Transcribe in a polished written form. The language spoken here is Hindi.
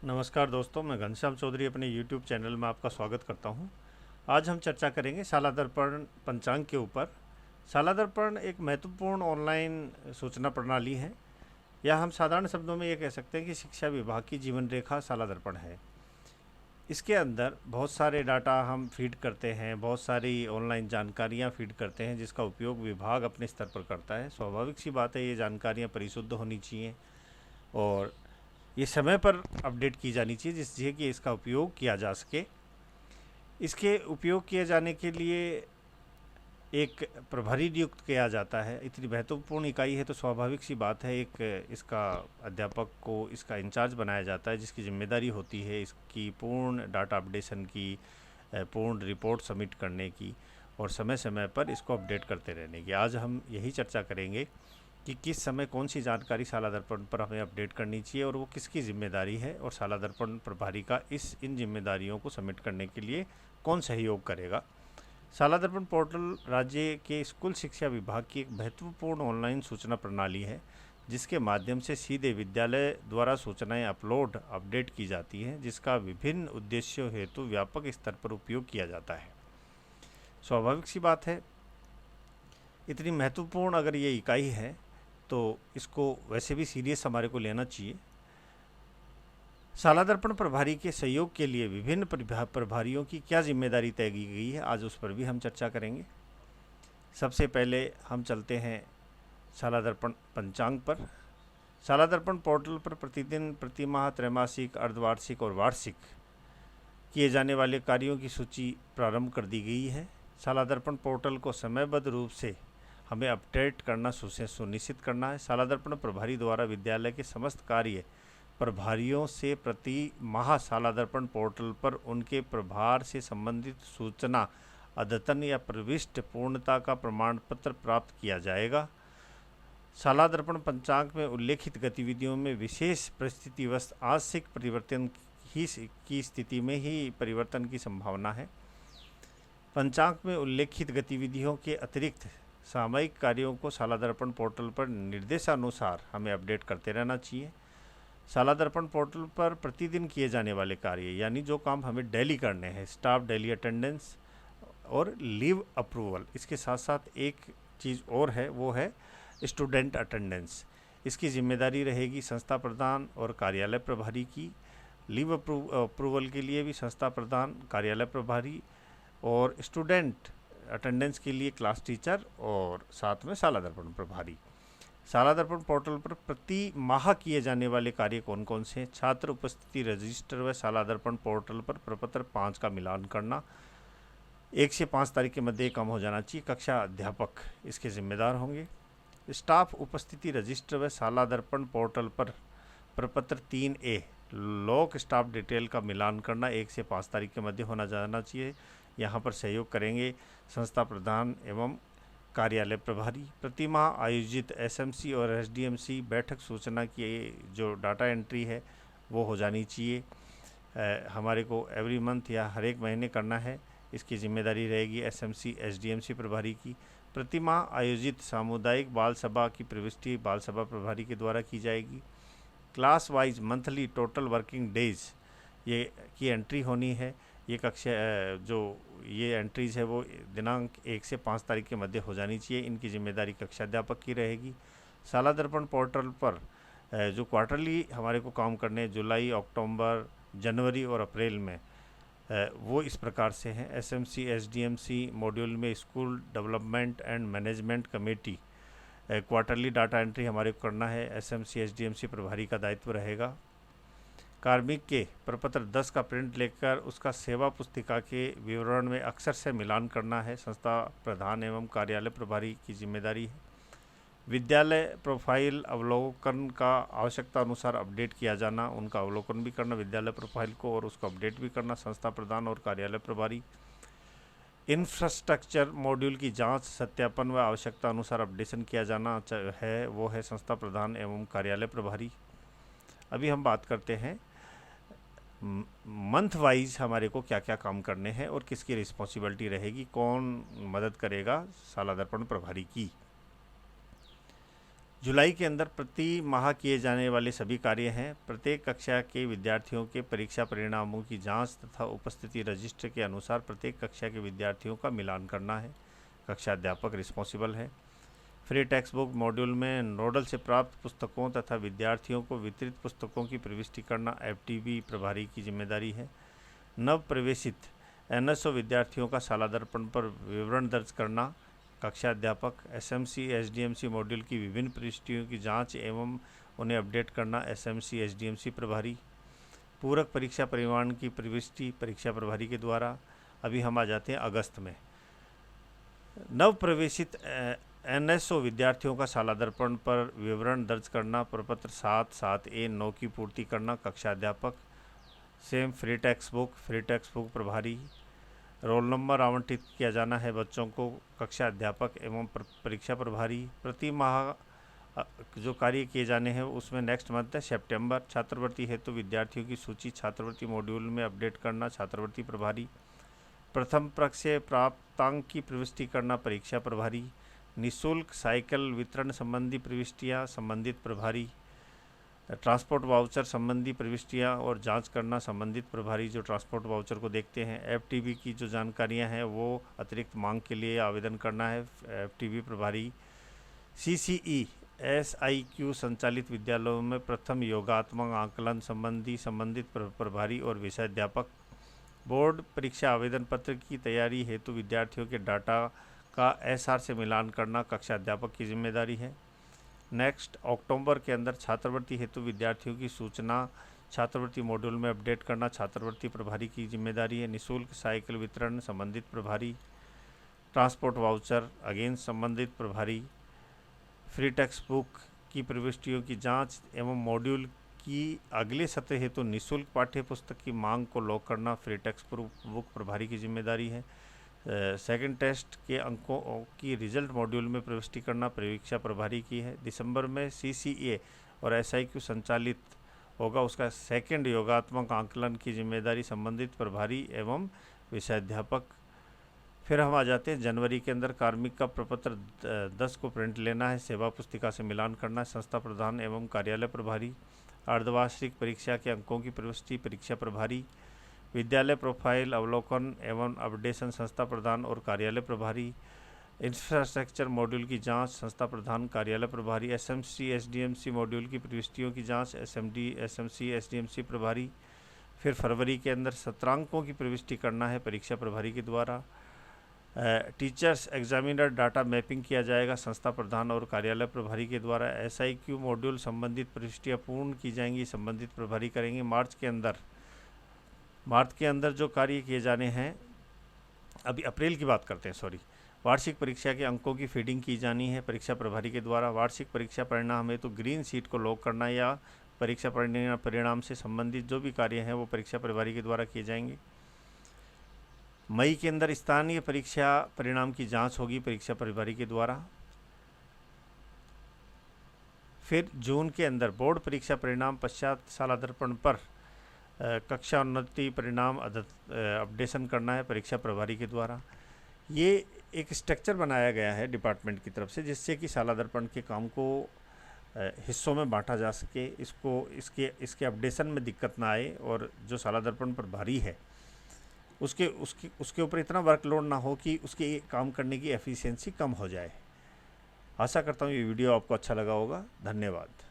नमस्कार दोस्तों, मैं घनश्याम चौधरी अपने YouTube चैनल में आपका स्वागत करता हूं। आज हम चर्चा करेंगे शाला दर्पण पंचांग के ऊपर। शाला दर्पण एक महत्वपूर्ण ऑनलाइन सूचना प्रणाली है, या हम साधारण शब्दों में ये कह सकते हैं कि शिक्षा विभाग की जीवन रेखा शाला दर्पण है। इसके अंदर बहुत सारे डाटा हम फीड करते हैं, बहुत सारी ऑनलाइन जानकारियाँ फीड करते हैं, जिसका उपयोग विभाग अपने स्तर पर करता है। स्वाभाविक सी बात है, ये जानकारियाँ परिशुद्ध होनी चाहिए और ये समय पर अपडेट की जानी चाहिए, जिससे कि इसका उपयोग किया जा सके। इसके उपयोग किए जाने के लिए एक प्रभारी नियुक्त किया जाता है। इतनी महत्वपूर्ण इकाई है तो स्वाभाविक सी बात है, एक इसका अध्यापक को इसका इंचार्ज बनाया जाता है, जिसकी जिम्मेदारी होती है इसकी पूर्ण डाटा अपडेशन की, पूर्ण रिपोर्ट सबमिट करने की और समय समय पर इसको अपडेट करते रहने की। आज हम यही चर्चा करेंगे कि किस समय कौन सी जानकारी शाला दर्पण पर हमें अपडेट करनी चाहिए और वो किसकी जिम्मेदारी है, और शाला दर्पण प्रभारी का इन जिम्मेदारियों को सबमिट करने के लिए कौन सहयोग करेगा। शाला दर्पण पोर्टल राज्य के स्कूल शिक्षा विभाग की एक महत्वपूर्ण ऑनलाइन सूचना प्रणाली है, जिसके माध्यम से सीधे विद्यालय द्वारा सूचनाएं अपडेट की जाती हैं, जिसका विभिन्न उद्देश्यों हेतु व्यापक स्तर पर उपयोग किया जाता है। स्वाभाविक सी बात है, इतनी महत्वपूर्ण अगर ये इकाई है तो इसको वैसे भी सीरियस हमारे को लेना चाहिए। शाला दर्पण प्रभारी के सहयोग के लिए विभिन्न प्रभारियों की क्या जिम्मेदारी तय की गई है, आज उस पर भी हम चर्चा करेंगे। सबसे पहले हम चलते हैं शाला दर्पण पंचांग पर। शाला दर्पण पोर्टल पर प्रतिदिन, प्रतिमाह, त्रैमासिक, अर्धवार्षिक और वार्षिक किए जाने वाले कार्यों की सूची प्रारंभ कर दी गई है। शाला दर्पण पोर्टल को समयबद्ध रूप से हमें अपडेट करना सुनिश्चित करना है। शाला दर्पण प्रभारी द्वारा विद्यालय के समस्त कार्य प्रभारियों से प्रति माह शाला दर्पण पोर्टल पर उनके प्रभार से संबंधित सूचना, अद्यतन या प्रविष्ट पूर्णता का प्रमाण पत्र प्राप्त किया जाएगा। शाला दर्पण पंचांग में उल्लेखित गतिविधियों में विशेष परिस्थितिवश आंशिक परिवर्तन की स्थिति में ही परिवर्तन की संभावना है। पंचांग में उल्लेखित गतिविधियों के अतिरिक्त सामयिक कार्यों को शाला दर्पण पोर्टल पर निर्देशानुसार हमें अपडेट करते रहना चाहिए। शाला दर्पण पोर्टल पर प्रतिदिन किए जाने वाले कार्य, यानी जो काम हमें डेली करने हैं, स्टाफ डेली अटेंडेंस और लीव अप्रूवल। इसके साथ साथ एक चीज़ और है, वो है स्टूडेंट अटेंडेंस। इसकी जिम्मेदारी रहेगी संस्था प्रधान और कार्यालय प्रभारी की। लीव अप्रूवल के लिए भी संस्था प्रधान, कार्यालय प्रभारी और स्टूडेंट अटेंडेंस के लिए क्लास टीचर और साथ में शाला दर्पण प्रभारी। शाला दर्पण पोर्टल पर प्रति माह किए जाने वाले कार्य कौन कौन से हैं? छात्र उपस्थिति रजिस्टर व शाला दर्पण पोर्टल पर प्रपत्र 5 का मिलान करना। 1 से 5 तारीख के मध्य कम हो जाना चाहिए। कक्षा अध्यापक इसके जिम्मेदार होंगे। स्टाफ उपस्थिति रजिस्टर व शाला दर्पण पोर्टल पर प्रपत्र 3A लोक स्टाफ डिटेल का मिलान करना 1 से 5 तारीख के मध्य होना जाना चाहिए। यहाँ पर सहयोग करेंगे संस्था प्रधान एवं कार्यालय प्रभारी। प्रतिमाह आयोजित SMC और SDMC बैठक सूचना की जो डाटा एंट्री है वो हो जानी चाहिए। हमारे को एवरी मंथ या हर एक महीने करना है, इसकी जिम्मेदारी रहेगी SMC SDMC प्रभारी की। प्रतिमाह आयोजित सामुदायिक बाल सभा की प्रविष्टि बाल सभा प्रभारी के द्वारा की जाएगी। Class wise monthly total working days ये की एंट्री होनी है। ये कक्षा जो ये एंट्रीज़ है वो दिनांक 1 से 5 तारीख के मध्य हो जानी चाहिए। इनकी जिम्मेदारी कक्षा अध्यापक की रहेगी। शाला दर्पण पोर्टल पर जो क्वार्टरली हमारे को काम करने जुलाई, अक्टूबर, जनवरी और अप्रैल में, वो इस प्रकार से हैं। SMC SDMC मॉड्यूल में school development and management committee quarterly data entry हमारे को करना है। SMC SDMC प्रभारी का दायित्व रहेगा। कार्मिक के प्रपत्र 10 का प्रिंट लेकर उसका सेवा पुस्तिका के विवरण में अक्षर से मिलान करना है। संस्था प्रधान एवं कार्यालय प्रभारी की जिम्मेदारी है। विद्यालय प्रोफाइल अवलोकन का आवश्यकता अनुसार अपडेट किया जाना, उनका अवलोकन भी करना विद्यालय प्रोफाइल को और उसको अपडेट भी करना संस्था प्रधान और कार्यालय प्रभारी। इंफ्रास्ट्रक्चर मॉड्यूल की जांच, सत्यापन व आवश्यकता अनुसार अपडेशन किया जाना है, वो है संस्था प्रधान एवं कार्यालय प्रभारी। अभी हम बात करते हैं मंथ वाइज हमारे को क्या क्या काम करने हैं और किसकी रिस्पॉन्सिबिलिटी रहेगी, कौन मदद करेगा शाला दर्पण प्रभारी की। जुलाई के अंदर प्रति माह किए जाने वाले सभी कार्य हैं। प्रत्येक कक्षा के विद्यार्थियों के परीक्षा परिणामों की जांच तथा उपस्थिति रजिस्टर के अनुसार प्रत्येक कक्षा के विद्यार्थियों का मिलान करना है। कक्षा अध्यापक रिस्पॉन्सिबल है। फ्री टेक्स्ट बुक मॉड्यूल में नोडल से प्राप्त पुस्तकों तथा विद्यार्थियों को वितरित पुस्तकों की प्रविष्टि करना एफटीबी प्रभारी की जिम्मेदारी है। नव प्रवेशित एनएसओ विद्यार्थियों का शालादर्पण पर विवरण दर्ज करना कक्षा अध्यापक। एसएमसी एसडीएमसी मॉड्यूल की विभिन्न प्रविष्टियों की जांच एवं उन्हें अपडेट करना एसएमसी एसडीएमसी प्रभारी। पूरक परीक्षा परिमाण की प्रविष्टि परीक्षा प्रभारी के द्वारा। अभी हम आ जाते हैं अगस्त में। नव प्रवेशित एनएसओ विद्यार्थियों का शालादर्पण पर विवरण दर्ज करना प्रपत्र 7/7A/9 की पूर्ति करना कक्षा अध्यापक। सेम फ्री टेक्स्ट बुक प्रभारी। रोल नंबर आवंटित किया जाना है बच्चों को कक्षा अध्यापक एवं परीक्षा प्रभारी। प्रति माह जो कार्य किए जाने हैं उसमें नेक्स्ट मंथ है सितंबर। छात्रवृत्ति हेतु विद्यार्थियों की सूची छात्रवृत्ति मॉड्यूल में अपडेट करना छात्रवृत्ति प्रभारी। प्रथम पक्ष से प्राप्तांक की प्रविष्टि करना परीक्षा प्रभारी। निःशुल्क साइकिल वितरण संबंधी प्रविष्टियाँ संबंधित प्रभारी। ट्रांसपोर्ट वाउचर संबंधी प्रविष्टियाँ और जांच करना संबंधित प्रभारी जो ट्रांसपोर्ट वाउचर को देखते हैं। एफटीबी की जो जानकारियाँ हैं वो अतिरिक्त मांग के लिए आवेदन करना है एफटीबी प्रभारी। सीसीई एसआईक्यू संचालित विद्यालयों में प्रथम योगात्मक आकलन संबंधी संबंधित प्रभारी और विषय अध्यापक। बोर्ड परीक्षा आवेदन पत्र की तैयारी हेतु विद्यार्थियों के डाटा का एसआर से मिलान करना कक्षा अध्यापक की जिम्मेदारी है। नेक्स्ट अक्टूबर के अंदर छात्रवृत्ति हेतु विद्यार्थियों की सूचना छात्रवृत्ति मॉड्यूल में अपडेट करना छात्रवृत्ति प्रभारी की जिम्मेदारी है। निःशुल्क साइकिल वितरण संबंधित प्रभारी। ट्रांसपोर्ट वाउचर अगेन संबंधित प्रभारी। फ्री टेक्स्ट बुक की प्रविष्टियों की जांच एवं मॉड्यूल की अगले सत्र हेतु निःशुल्क पाठ्य पुस्तक की मांग को लॉक करना फ्री टेक्स्ट बुक प्रभारी की जिम्मेदारी है। सेकंड टेस्ट के अंकों की रिजल्ट मॉड्यूल में प्रविष्टि करना परीक्षा प्रभारी की है। दिसंबर में सीसीए और एसआईक्यू संचालित होगा उसका सेकंड योगात्मक आकलन की जिम्मेदारी संबंधित प्रभारी एवं विषय अध्यापक। फिर हम आ जाते हैं जनवरी के अंदर कार्मिक का प्रपत्र 10 को प्रिंट लेना है। सेवा पुस्तिका से मिलान करना है संस्था प्रधान एवं कार्यालय प्रभारी। अर्धवार्षिक परीक्षा के अंकों की प्रविष्टि परीक्षा प्रभारी। विद्यालय प्रोफाइल अवलोकन एवं अपडेशन संस्था प्रधान और कार्यालय प्रभारी। इंफ्रास्ट्रक्चर मॉड्यूल की जांच संस्था प्रधान कार्यालय प्रभारी। एसएमसी एसडीएमसी मॉड्यूल की प्रविष्टियों की जांच एसएमसी एसडीएमसी प्रभारी। फिर फरवरी के अंदर सत्रांकों की प्रविष्टि करना है परीक्षा प्रभारी के द्वारा। टीचर्स एग्जामिनर डाटा मैपिंग किया जाएगा संस्था प्रधान और कार्यालय प्रभारी के द्वारा। एसआईक्यू मॉड्यूल संबंधित प्रविष्टियाँ पूर्ण की जाएंगी संबंधित प्रभारी करेंगे। मार्च के अंदर जो कार्य किए जाने हैं, अभी अप्रैल की बात करते हैं सॉरी। वार्षिक परीक्षा के अंकों की फीडिंग की जानी है परीक्षा प्रभारी के द्वारा। वार्षिक परीक्षा परिणाम है तो ग्रीन शीट को लॉक करना या परीक्षा परिणाम से संबंधित जो भी कार्य हैं वो परीक्षा प्रभारी के द्वारा किए जाएंगे। मई के अंदर स्थानीय परीक्षा परिणाम की जांच होगी परीक्षा प्रभारी के द्वारा। फिर जून के अंदर बोर्ड परीक्षा परिणाम पश्चात शालादर्पण पर कक्षा उन्नति परिणाम अपडेशन करना है परीक्षा प्रभारी के द्वारा। ये एक स्ट्रक्चर बनाया गया है डिपार्टमेंट की तरफ से जिससे कि शालादर्पण के काम को हिस्सों में बांटा जा सके, इसके अपडेशन में दिक्कत ना आए और जो शालादर्पण प्रभारी है उसके ऊपर इतना वर्कलोड ना हो कि उसके काम करने की एफिशिएंसी कम हो जाए। आशा करता हूँ ये वीडियो आपको अच्छा लगा होगा। धन्यवाद।